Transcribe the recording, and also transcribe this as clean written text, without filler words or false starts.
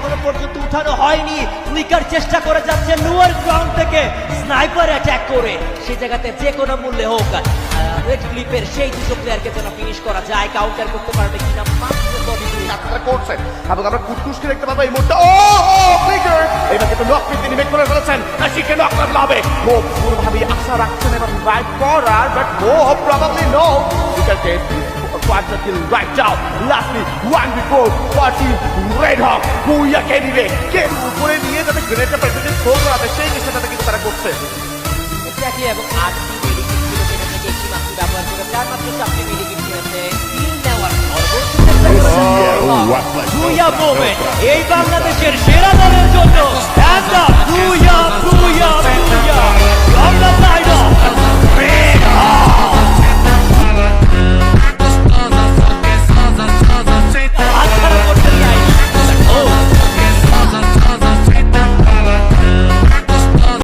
এখনো পর্যন্ত উঠানো হয়নি। ফ্লিকার চেষ্টা করে যাচ্ছে লোয়ার গ্রাউন্ড থেকে স্নাইপার অ্যাটাক করে, সেই জায়গাতে যে কোনো মূল্যে হোক রেড ক্লিপের সেই দুটো প্লেয়ারকে যেন ফিনিশ করা যায়। কাউন্টার করতে পারবে কিনা মাত্র কাজটা করছেন এবং আমরা কুটকুসকে দেখতে পাবো এই মুহূর্তে। ও ফ্লিকার এবার কিন্তু নক তিনি মেক করে ফেলেছেন, নাশিককে নক করতে হবে। ও পুরোভাবে আশা রাখছেন এবং রাইট করার, বাট ও প্রবাবলি নো ফ্লিকারকে Quadra kill right now. Lastly, 1v4 party Red Hawk. Booyah কে দিবে, কে উপরে নিয়ে যাবে গ্রেনেডটা প্রেসিডেন্ট থ্রো করাবে, সেই চেষ্টাটা কিন্তু তারা করছে। এক্স্যাক্টলি, এবং 8টি মেডিকেট ছিল, সেটা থেকে একটি মাত্র ব্যবহার করে তার মাত্র 4টি মেডিকেট কিনেছে। কিল নেওয়ার সর্বোচ্চ চেষ্টা করেছে। দুইয়া মোমেন্ট এই বাংলাদেশের সেরা দলের জন্য স্ট্যান্ড আপ দুইয়া।